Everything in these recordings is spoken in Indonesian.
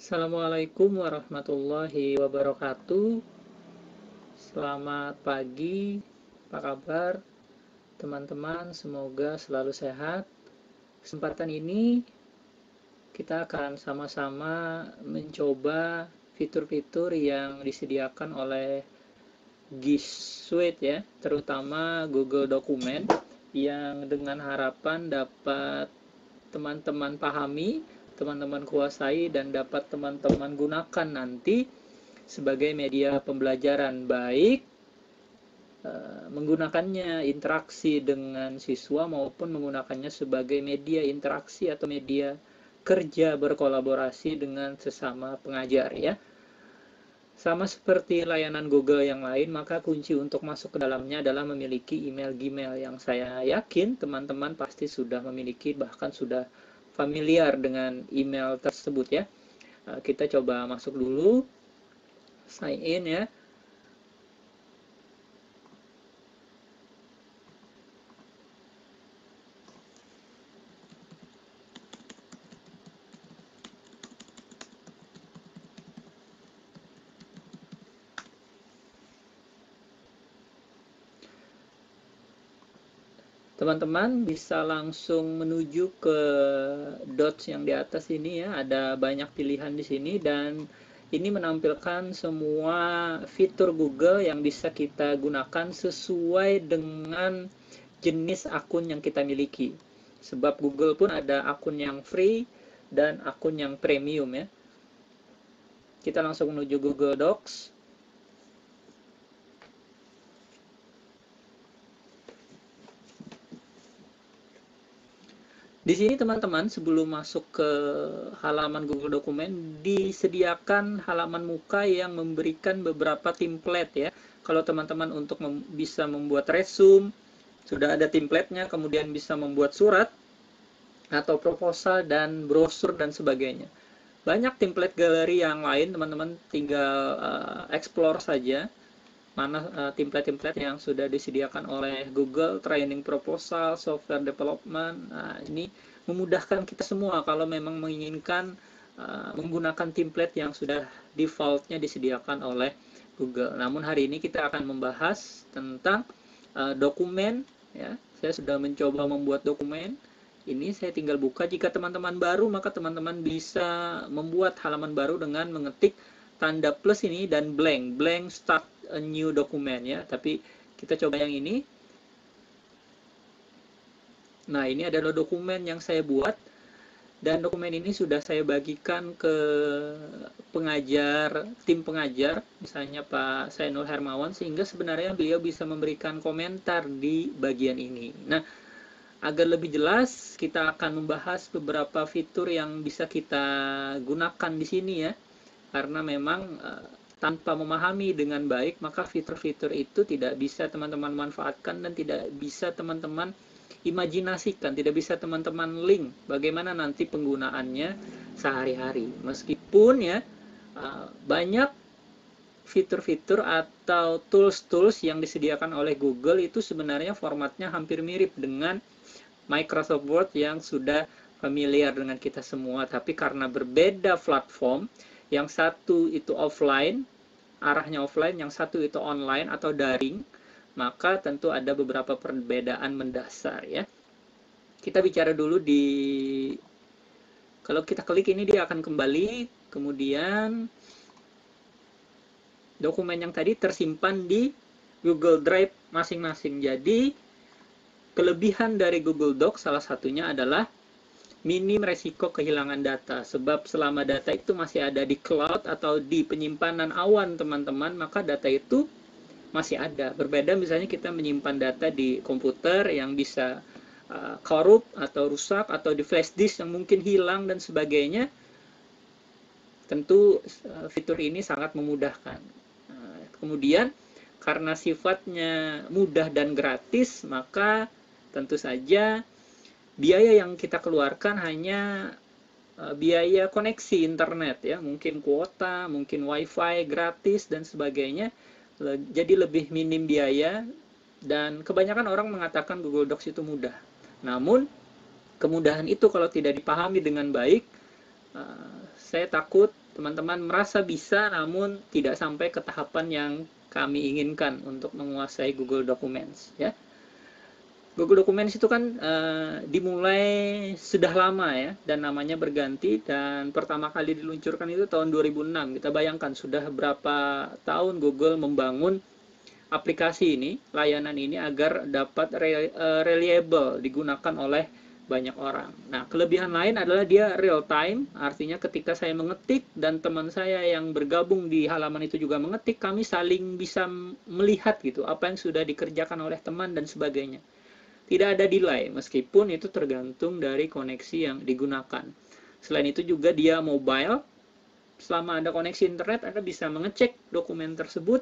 Assalamualaikum warahmatullahi wabarakatuh. Selamat pagi, apa kabar teman-teman? Semoga selalu sehat. Kesempatan ini kita akan sama-sama mencoba fitur-fitur yang disediakan oleh G Suite ya, terutama Google Dokumen, yang dengan harapan dapat teman-teman pahami, teman-teman kuasai, dan dapat teman-teman gunakan nanti sebagai media pembelajaran, baik menggunakannya interaksi dengan siswa maupun menggunakannya sebagai media interaksi atau media kerja berkolaborasi dengan sesama pengajar ya. Sama seperti layanan Google yang lain, maka kunci untuk masuk ke dalamnya adalah memiliki email Gmail yang saya yakin teman-teman pasti sudah memiliki, bahkan sudah familiar dengan email tersebut ya. Kita coba masuk dulu, sign in ya. Teman-teman bisa langsung menuju ke dots yang di atas ini ya, ada banyak pilihan di sini, dan ini menampilkan semua fitur Google yang bisa kita gunakan sesuai dengan jenis akun yang kita miliki. Sebab Google pun ada akun yang free dan akun yang premium ya. Kita langsung menuju Google Docs. Di sini teman-teman, sebelum masuk ke halaman Google Dokumen, disediakan halaman muka yang memberikan beberapa template ya. Kalau teman-teman untuk bisa membuat resume, sudah ada template-nya, kemudian bisa membuat surat atau proposal dan brosur dan sebagainya. Banyak template galeri yang lain, teman-teman tinggal explore saja mana template-template yang sudah disediakan oleh Google, training proposal, software development. Nah, ini memudahkan kita semua kalau memang menginginkan menggunakan template yang sudah defaultnya disediakan oleh Google. Namun hari ini kita akan membahas tentang dokumen ya. Saya sudah mencoba membuat dokumen. Ini saya tinggal buka. Jika teman-teman baru, maka teman-teman bisa membuat halaman baru dengan mengetik tanda plus ini dan blank start a new document ya. Tapi kita coba yang ini. Nah, ini adalah dokumen yang saya buat, dan dokumen ini sudah saya bagikan ke pengajar, tim pengajar, misalnya Pak Sainul Hermawan, sehingga sebenarnya beliau bisa memberikan komentar di bagian ini. Nah, agar lebih jelas, kita akan membahas beberapa fitur yang bisa kita gunakan di sini ya. Karena memang tanpa memahami dengan baik, maka fitur-fitur itu tidak bisa teman-teman manfaatkan dan tidak bisa teman-teman imajinasikan, tidak bisa teman-teman link bagaimana nanti penggunaannya sehari-hari. Meskipun ya banyak fitur-fitur atau tools-tools yang disediakan oleh Google itu sebenarnya formatnya hampir mirip dengan Microsoft Word yang sudah familiar dengan kita semua, tapi karena berbeda platform, yang satu itu offline, arahnya offline, yang satu itu online atau daring, maka tentu ada beberapa perbedaan mendasar ya. Kita bicara dulu kalau kita klik ini dia akan kembali, kemudian dokumen yang tadi tersimpan di Google Drive masing-masing. Jadi kelebihan dari Google Docs salah satunya adalah minim resiko kehilangan data, sebab selama data itu masih ada di cloud atau di penyimpanan awan teman-teman, maka data itu masih ada. Berbeda misalnya kita menyimpan data di komputer yang bisa korup atau rusak, atau di flash disk yang mungkin hilang dan sebagainya. Tentu fitur ini sangat memudahkan. Kemudian karena sifatnya mudah dan gratis, maka tentu saja biaya yang kita keluarkan hanya biaya koneksi internet ya, mungkin kuota, mungkin wifi gratis dan sebagainya. Jadi lebih minim biaya, dan kebanyakan orang mengatakan Google Docs itu mudah. Namun kemudahan itu kalau tidak dipahami dengan baik, saya takut teman-teman merasa bisa namun tidak sampai ke tahapan yang kami inginkan untuk menguasai Google Documents ya. Google Documents itu kan dimulai sudah lama ya, dan namanya berganti, dan pertama kali diluncurkan itu tahun 2006. Kita bayangkan sudah berapa tahun Google membangun aplikasi ini, layanan ini agar dapat reliable digunakan oleh banyak orang. Nah, kelebihan lain adalah dia real time, artinya ketika saya mengetik dan teman saya yang bergabung di halaman itu juga mengetik, kami saling bisa melihat gitu apa yang sudah dikerjakan oleh teman dan sebagainya. Tidak ada delay, meskipun itu tergantung dari koneksi yang digunakan. Selain itu juga dia mobile, selama ada koneksi internet, Anda bisa mengecek dokumen tersebut,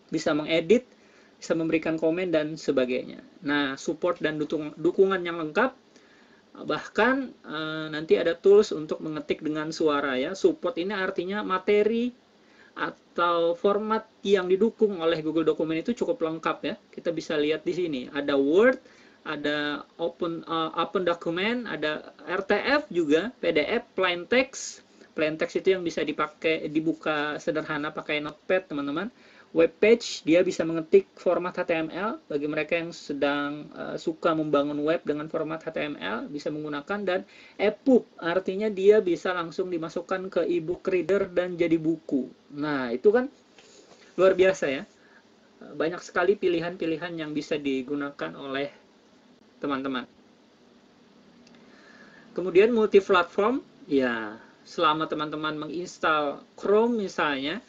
bisa mengedit, bisa memberikan komen, dan sebagainya. Nah, support dan dukungan yang lengkap, bahkan nanti ada tools untuk mengetik dengan suara ya. Support ini artinya materi atau format yang didukung oleh Google Dokumen itu cukup lengkap ya. Kita bisa lihat di sini, ada Word, ada open document, ada RTF juga, PDF, plain text. Plain text itu yang bisa dibuka sederhana pakai notepad teman-teman. Web page, dia bisa mengetik format HTML, bagi mereka yang sedang suka membangun web dengan format HTML, bisa menggunakan. Dan EPUB, artinya dia bisa langsung dimasukkan ke e-book reader dan jadi buku. Nah, itu kan luar biasa ya. Banyak sekali pilihan-pilihan yang bisa digunakan oleh teman-teman. Kemudian multi-platform, ya selama teman-teman menginstal Chrome misalnya,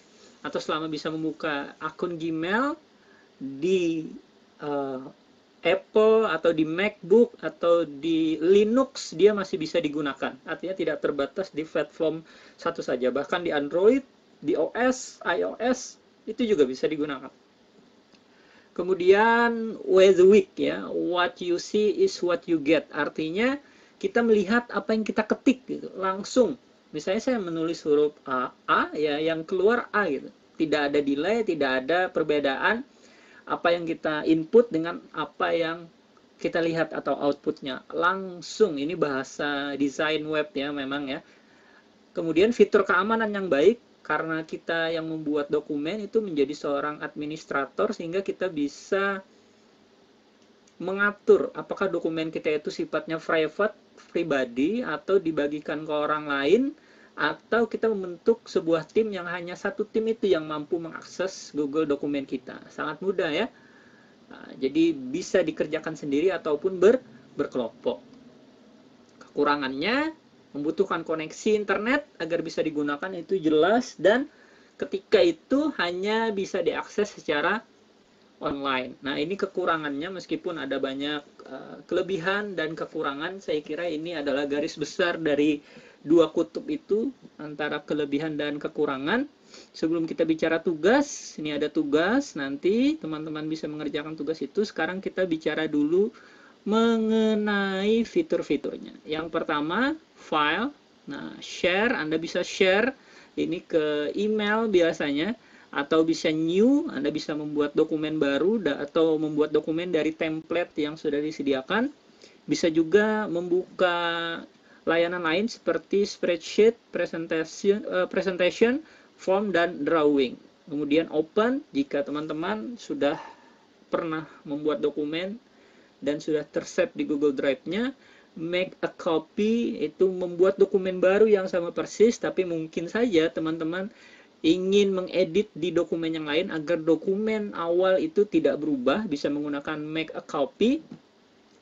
atau selama bisa membuka akun Gmail di Apple atau di MacBook atau di Linux, dia masih bisa digunakan. Artinya tidak terbatas di platform satu saja, bahkan di Android, di OS, iOS, itu juga bisa digunakan. Kemudian WYSIWYG ya, what you see is what you get. Artinya kita melihat apa yang kita ketik gitu, langsung. Misalnya saya menulis huruf A ya, yang keluar A gitu. Tidak ada delay, tidak ada perbedaan apa yang kita input dengan apa yang kita lihat atau outputnya. Langsung, ini bahasa desain web ya memang ya. Kemudian fitur keamanan yang baik, karena kita yang membuat dokumen itu menjadi seorang administrator, sehingga kita bisa mengatur apakah dokumen kita itu sifatnya private, pribadi, atau dibagikan ke orang lain, atau kita membentuk sebuah tim yang hanya satu tim itu yang mampu mengakses Google Dokumen kita. Sangat mudah ya. Nah, jadi bisa dikerjakan sendiri ataupun berkelompok. Kekurangannya, membutuhkan koneksi internet agar bisa digunakan, itu jelas, dan ketika itu hanya bisa diakses secara online. Nah, ini kekurangannya, meskipun ada banyak kelebihan dan kekurangan, saya kira ini adalah garis besar dari dua kutub itu, antara kelebihan dan kekurangan. Sebelum kita bicara tugas, ini ada tugas, nanti teman-teman bisa mengerjakan tugas itu. Sekarang kita bicara dulu mengenai fitur-fiturnya. Yang pertama, file. Nah, share, Anda bisa share ini ke email biasanya, atau bisa new, Anda bisa membuat dokumen baru atau membuat dokumen dari template yang sudah disediakan. Bisa juga membuka layanan lain seperti spreadsheet, presentation, form, dan drawing. Kemudian open, jika teman-teman sudah pernah membuat dokumen dan sudah tersave di Google Drive-nya. Make a copy, itu membuat dokumen baru yang sama persis, tapi mungkin saja teman-teman ingin mengedit di dokumen yang lain agar dokumen awal itu tidak berubah, bisa menggunakan make a copy.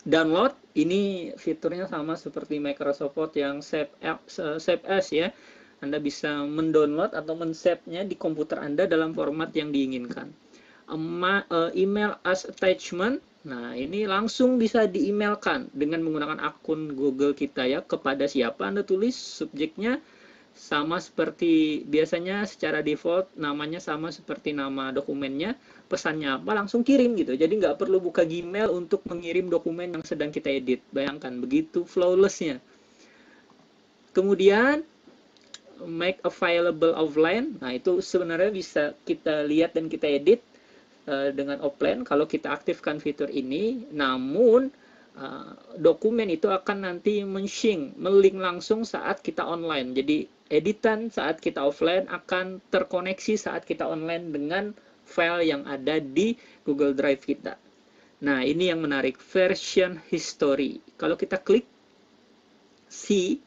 Download, ini fiturnya sama seperti Microsoft Word yang save as ya. Anda bisa mendownload atau men-save-nya di komputer Anda dalam format yang diinginkan. Email as attachment. Nah, ini langsung bisa di-emailkan dengan menggunakan akun Google kita ya. Kepada siapa Anda tulis, subjeknya sama seperti biasanya, secara default namanya sama seperti nama dokumennya, pesannya apa, langsung kirim gitu. Jadi nggak perlu buka Gmail untuk mengirim dokumen yang sedang kita edit. Bayangkan, begitu flawlessnya. Kemudian make available offline. Nah, itu sebenarnya bisa kita lihat dan kita edit dengan offline kalau kita aktifkan fitur ini. Namun dokumen itu akan nanti men-sync, melink langsung saat kita online. Jadi editan saat kita offline akan terkoneksi saat kita online dengan file yang ada di Google Drive kita. Nah, ini yang menarik, version history. Kalau kita klik see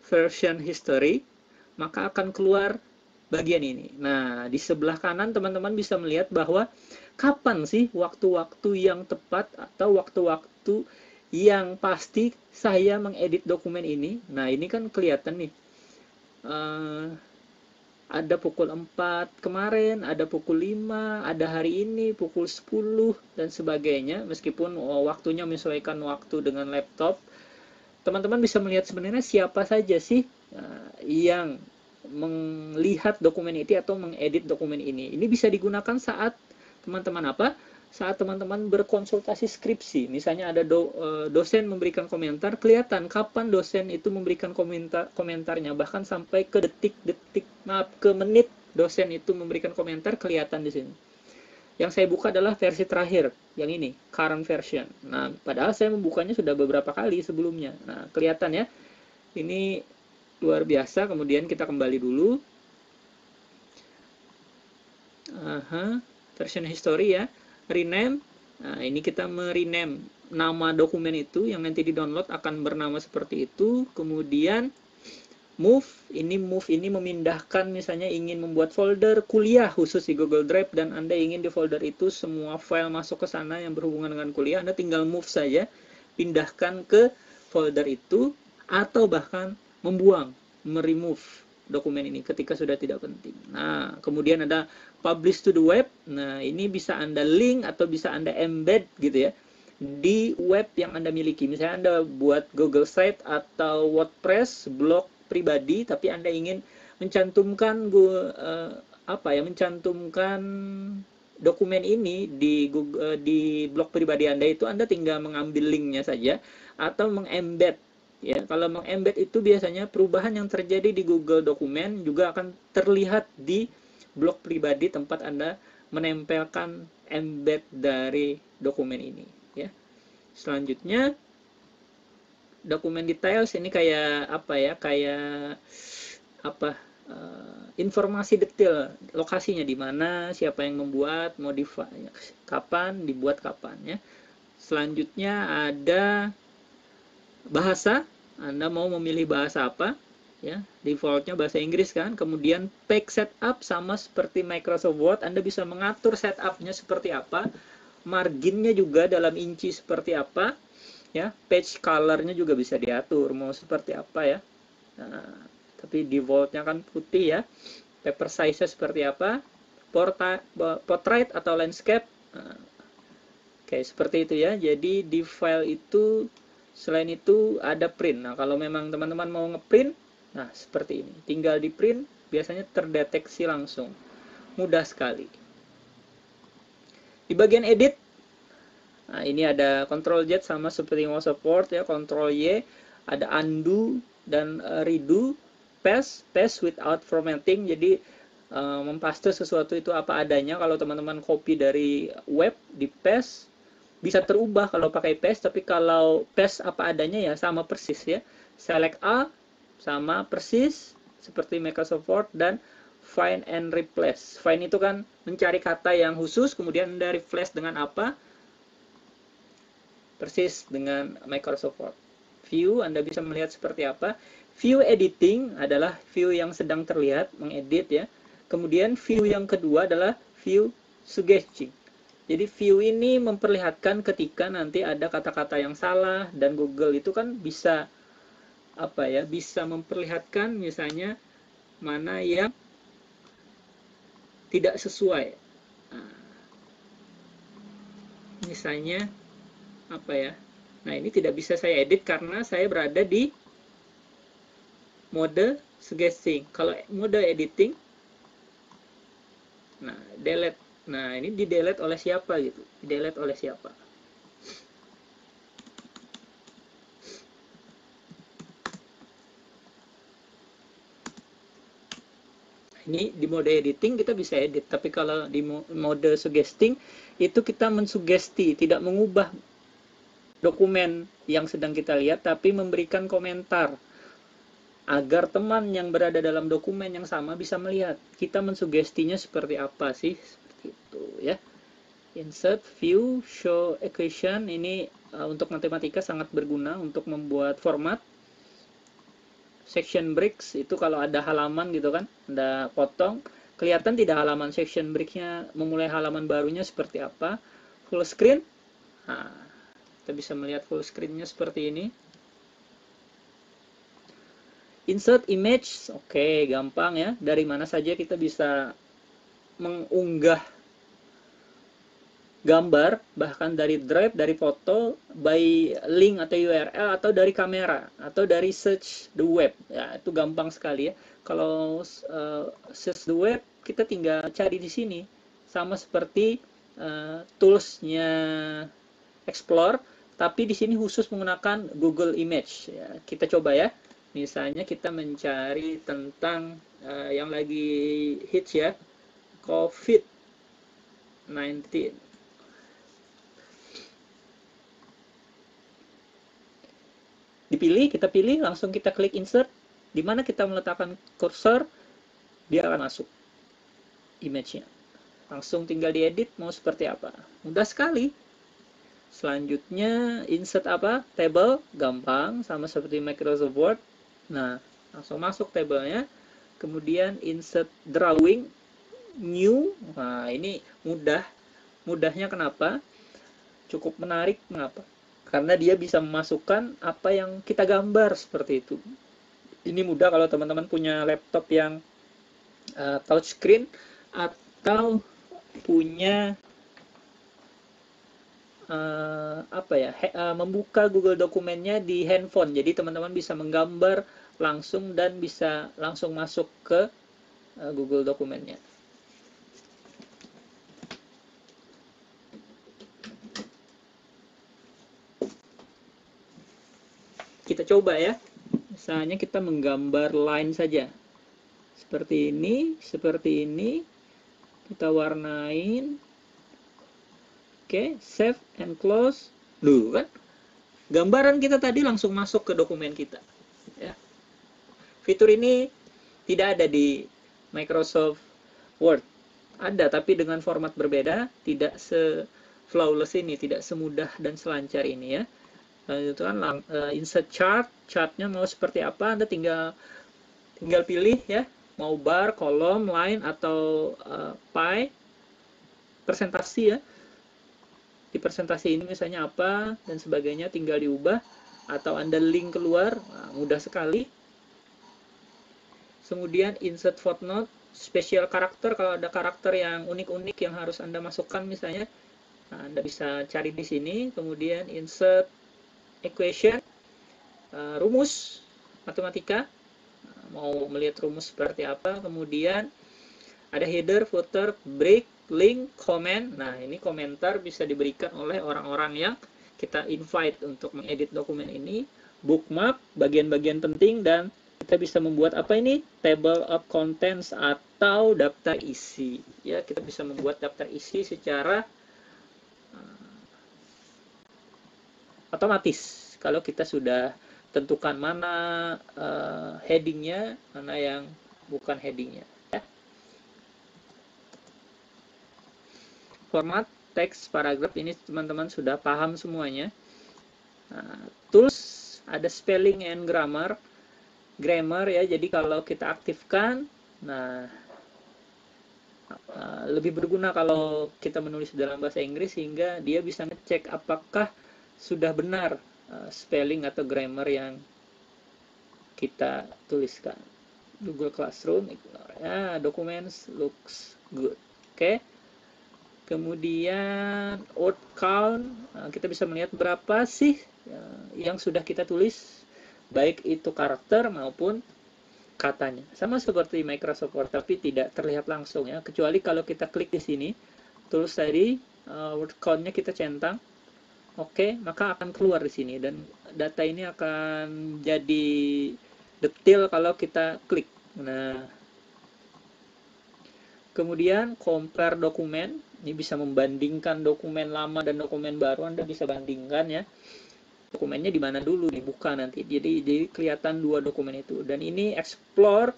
version history, maka akan keluar bagian ini. Nah, di sebelah kanan teman-teman bisa melihat bahwa kapan sih waktu-waktu yang tepat atau waktu-waktu yang pasti saya mengedit dokumen ini. Nah, ini kan kelihatan nih. Ada pukul 4 kemarin, ada pukul 5, ada hari ini pukul 10 dan sebagainya. Meskipun waktunya menyesuaikan waktu dengan laptop, teman-teman bisa melihat sebenarnya siapa saja sih yang melihat dokumen ini atau mengedit dokumen ini. Ini bisa digunakan saat teman-teman saat teman-teman berkonsultasi skripsi. Misalnya ada dosen memberikan komentar, kelihatan kapan dosen itu memberikan komentarnya, bahkan sampai ke ke menit dosen itu memberikan komentar, kelihatan di sini. Yang saya buka adalah versi terakhir, yang ini, current version. Nah, padahal saya membukanya sudah beberapa kali sebelumnya. Nah, kelihatan ya, ini luar biasa. Kemudian kita kembali dulu. Version history ya. Rename. Nah, ini kita merename nama dokumen itu yang nanti di-download akan bernama seperti itu. Kemudian move ini memindahkan, misalnya ingin membuat folder kuliah khusus di Google Drive dan Anda ingin di folder itu semua file masuk ke sana yang berhubungan dengan kuliah, Anda tinggal move saja, pindahkan ke folder itu, atau bahkan membuang, meremove dokumen ini ketika sudah tidak penting. Nah, kemudian ada publish to the web. Nah, ini bisa Anda link atau bisa Anda embed gitu ya di web yang Anda miliki. Misalnya Anda buat Google Site atau WordPress, blog pribadi, tapi Anda ingin mencantumkan mencantumkan dokumen ini di Google, di blog pribadi Anda itu, Anda tinggal mengambil linknya saja atau mengembed. Ya, kalau mengembed itu biasanya perubahan yang terjadi di Google Dokumen juga akan terlihat di blog pribadi tempat Anda menempelkan embed dari dokumen ini. Ya. Selanjutnya, dokumen details ini kayak informasi detail lokasinya di mana, siapa yang membuat, modify, kapan, dibuat kapan ya. Selanjutnya ada bahasa, Anda mau memilih bahasa apa ya, defaultnya bahasa Inggris kan. Kemudian page setup sama seperti Microsoft Word, Anda bisa mengatur setupnya seperti apa, marginnya juga dalam inci seperti apa ya, page colornya juga bisa diatur mau seperti apa ya. Nah, tapi defaultnya kan putih ya. Paper size-nya seperti apa, portrait atau landscape. Nah, oke, seperti itu ya. Jadi di file itu selain itu ada print. Nah, kalau memang teman-teman mau ngeprint, nah seperti ini. Tinggal di print, biasanya terdeteksi langsung. Mudah sekali. Di bagian edit, nah ini ada Ctrl Z sama seperti Microsoft Word ya, Ctrl Y, ada undo dan redo, paste without formatting. Jadi mempaste sesuatu itu apa adanya. Kalau teman-teman copy dari web, di paste bisa terubah kalau pakai paste, tapi kalau paste apa adanya ya sama persis ya. Select A sama persis seperti Microsoft Word, dan find and replace. Find itu kan mencari kata yang khusus, kemudian Anda replace dengan apa? Persis dengan Microsoft Word. View, Anda bisa melihat seperti apa. View editing adalah view yang sedang terlihat, mengedit ya. Kemudian view yang kedua adalah view suggesting. Jadi view ini memperlihatkan ketika nanti ada kata-kata yang salah, dan Google itu kan bisa bisa memperlihatkan misalnya mana yang tidak sesuai. Nah, misalnya nah ini tidak bisa saya edit karena saya berada di mode suggesting. Kalau mode editing, nah delete. Nah, ini di-delete oleh siapa gitu? Di-delete oleh siapa? Ini di mode editing kita bisa edit, tapi kalau di mode suggesting itu kita mensugesti, tidak mengubah dokumen yang sedang kita lihat, tapi memberikan komentar agar teman yang berada dalam dokumen yang sama bisa melihat kita mensugestinya seperti apa sih, seperti itu ya. Insert, view, show equation ini untuk matematika sangat berguna untuk membuat format. Section breaks itu kalau ada halaman gitu kan, ada potong, kelihatan tidak halaman section breaknya, memulai halaman barunya seperti apa. Full screen, nah, kita bisa melihat full screennya seperti ini. Insert image, oke, gampang ya. Dari mana saja kita bisa mengunggah gambar, bahkan dari drive, dari foto, by link atau URL, atau dari kamera, atau dari search the web. Ya, itu gampang sekali ya. Kalau search the web, kita tinggal cari di sini. Sama seperti toolsnya Explore, tapi di sini khusus menggunakan Google Image. Ya, kita coba ya. Misalnya kita mencari tentang yang lagi hits ya, COVID-19. Dipilih, kita pilih, langsung kita klik insert. Di mana kita meletakkan cursor, dia akan masuk image-nya. Langsung tinggal diedit mau seperti apa. Mudah sekali. Selanjutnya insert apa? Table, gampang, sama seperti Microsoft Word. Nah, langsung masuk tabelnya. Kemudian insert drawing, new. Nah, ini mudah. Mudahnya kenapa? Cukup menarik, kenapa? Karena dia bisa memasukkan apa yang kita gambar seperti itu. Ini mudah kalau teman-teman punya laptop yang touchscreen atau punya membuka Google dokumennya di handphone. Jadi teman-teman bisa menggambar langsung dan bisa langsung masuk ke Google dokumennya. Kita coba ya. Misalnya kita menggambar line saja. Seperti ini, seperti ini. Kita warnain. Oke, save and close. Loh kan, gambaran kita tadi langsung masuk ke dokumen kita. Ya. Fitur ini tidak ada di Microsoft Word. Ada, tapi dengan format berbeda, tidak se-flawless ini, tidak semudah dan selancar ini ya. Itu kan insert chart, chartnya mau seperti apa, Anda tinggal pilih ya, mau bar, kolom, line, atau pie, presentasi ya. Di presentasi ini misalnya apa dan sebagainya, tinggal diubah atau Anda link keluar. Nah, mudah sekali. Kemudian insert footnote, special karakter, kalau ada karakter yang unik-unik yang harus Anda masukkan misalnya, nah, Anda bisa cari di sini. Kemudian insert equation, rumus matematika, nah, mau melihat rumus seperti apa. Kemudian ada header, footer, break, link, comment. Nah, ini komentar bisa diberikan oleh orang-orang yang kita invite untuk mengedit dokumen ini. Bookmark, bagian-bagian penting, dan kita bisa membuat apa ini? Table of contents atau daftar isi. Ya, kita bisa membuat daftar isi secara otomatis. Kalau kita sudah tentukan mana headingnya, mana yang bukan headingnya. Format teks paragraf ini teman-teman sudah paham semuanya. Nah, tools ada spelling and grammar ya. Jadi kalau kita aktifkan, nah lebih berguna kalau kita menulis dalam bahasa Inggris sehingga dia bisa ngecek apakah sudah benar spelling atau grammar yang kita tuliskan. Google Classroom, ya, documents looks good. Oke. Kemudian word count, kita bisa melihat berapa sih yang sudah kita tulis, baik itu karakter maupun katanya. Sama seperti Microsoft Word, tapi tidak terlihat langsung ya, kecuali kalau kita klik di sini, tulis tadi, word count-nya kita centang, oke, maka akan keluar di sini, dan data ini akan jadi detail kalau kita klik. Nah, kemudian compare dokumen, ini bisa membandingkan dokumen lama dan dokumen baru, Anda bisa bandingkan ya. dokumennya di mana dulu dibuka nanti. Jadi kelihatan dua dokumen itu. Dan ini explore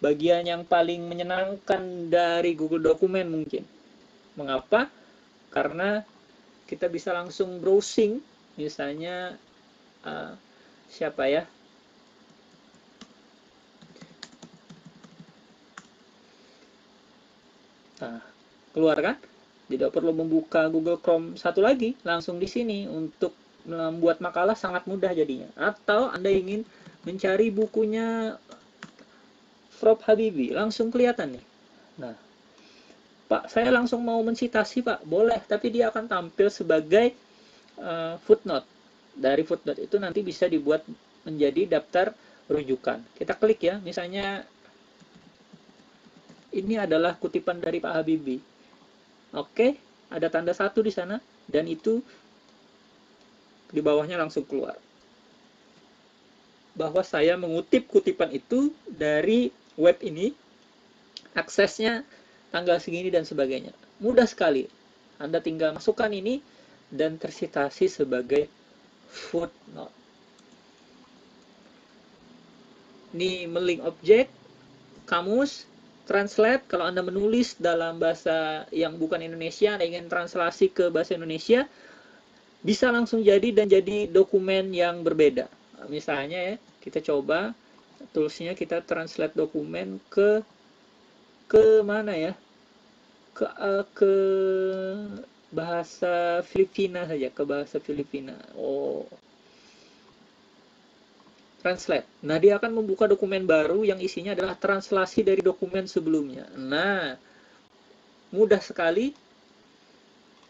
bagian yang paling menyenangkan dari Google Dokumen mungkin. Mengapa? Karena kita bisa langsung browsing, misalnya siapa ya? Nah, keluar kan? Tidak perlu membuka Google Chrome satu lagi, langsung di sini. Untuk membuat makalah sangat mudah jadinya. Atau Anda ingin mencari bukunya Prof. Habibie, langsung kelihatan nih. Nah, Pak, saya langsung mau mensitasi, Pak. Boleh, tapi dia akan tampil sebagai footnote. Dari footnote itu nanti bisa dibuat menjadi daftar rujukan. Kita klik ya, misalnya ini adalah kutipan dari Pak Habibie. Oke, ada tanda satu di sana, dan itu di bawahnya langsung keluar bahwa saya mengutip kutipan itu dari web ini, aksesnya tanggal segini dan sebagainya. Mudah sekali. Anda tinggal masukkan ini dan tersitasi sebagai footnote. Ini melink objek, kamus, translate. Kalau Anda menulis dalam bahasa yang bukan Indonesia, Anda ingin translasi ke bahasa Indonesia, bisa langsung jadi dan jadi dokumen yang berbeda. Misalnya ya, kita coba toolsnya, kita translate dokumen ke mana ya? Ke bahasa Filipina saja, ke bahasa Filipina. Oh, translate. Nah, dia akan membuka dokumen baru yang isinya adalah translasi dari dokumen sebelumnya. Nah, mudah sekali.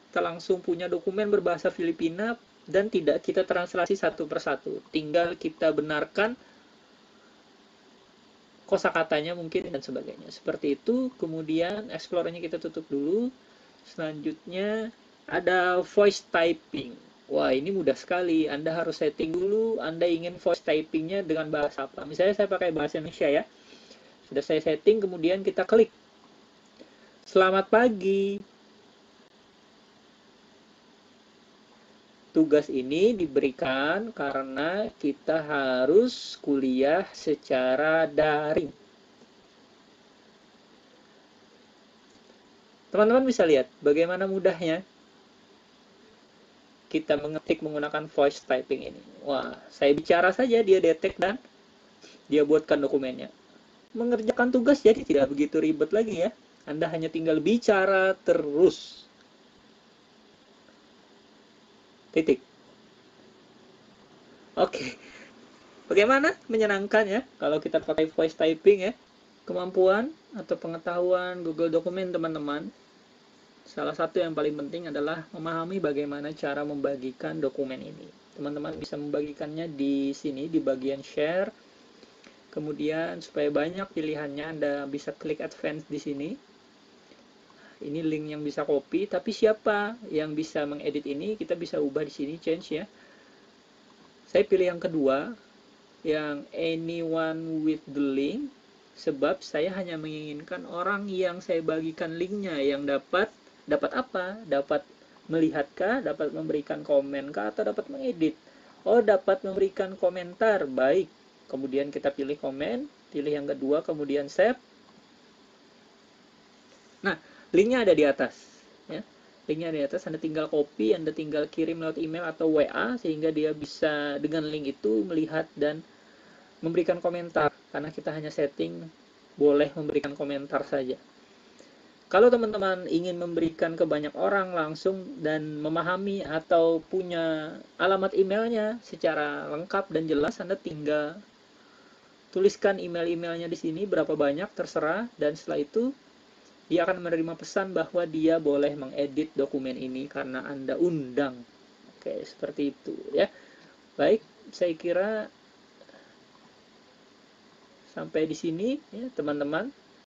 Kita langsung punya dokumen berbahasa Filipina dan tidak kita translasi satu persatu. Tinggal kita benarkan kosakatanya mungkin dan sebagainya. Seperti itu. Kemudian explore-nya kita tutup dulu. Selanjutnya ada voice typing. Wah, ini mudah sekali. Anda harus setting dulu, Anda ingin voice typingnya dengan bahasa apa. Misalnya saya pakai bahasa Indonesia ya. Sudah saya setting, kemudian kita klik. Selamat pagi. Tugas ini diberikan karena kita harus kuliah secara daring. Teman-teman bisa lihat bagaimana mudahnya kita mengetik menggunakan voice typing ini. Wah, saya bicara saja, dia detect dan dia buatkan dokumennya. Mengerjakan tugas jadi tidak begitu ribet lagi ya. Anda hanya tinggal bicara terus. Titik. Oke. Bagaimana menyenangkan ya kalau kita pakai voice typing ya. Kemampuan atau pengetahuan Google Dokumen teman-teman. Salah satu yang paling penting adalah memahami bagaimana cara membagikan dokumen ini. Teman-teman bisa membagikannya di sini, di bagian share. Kemudian supaya banyak pilihannya, Anda bisa klik advance di sini. Ini link yang bisa copy, tapi siapa yang bisa mengedit ini, kita bisa ubah di sini, change ya. Saya pilih yang kedua, yang anyone with the link, sebab saya hanya menginginkan orang yang saya bagikan linknya yang dapat apa? Dapat melihatkah, dapat memberikan komen kah, atau dapat mengedit? Oh, dapat memberikan komentar, baik. Kemudian kita pilih komen, pilih yang kedua, kemudian save. Nah, linknya ada di atas. Ya. Linknya ada di atas, Anda tinggal copy, Anda tinggal kirim lewat email atau WA, sehingga dia bisa dengan link itu melihat dan memberikan komentar. Karena kita hanya setting boleh memberikan komentar saja. Kalau teman-teman ingin memberikan ke banyak orang langsung dan memahami atau punya alamat emailnya secara lengkap dan jelas, Anda tinggal tuliskan email-emailnya di sini, berapa banyak terserah, dan setelah itu dia akan menerima pesan bahwa dia boleh mengedit dokumen ini karena Anda undang. Oke, seperti itu ya. Baik, saya kira sampai di sini ya teman-teman.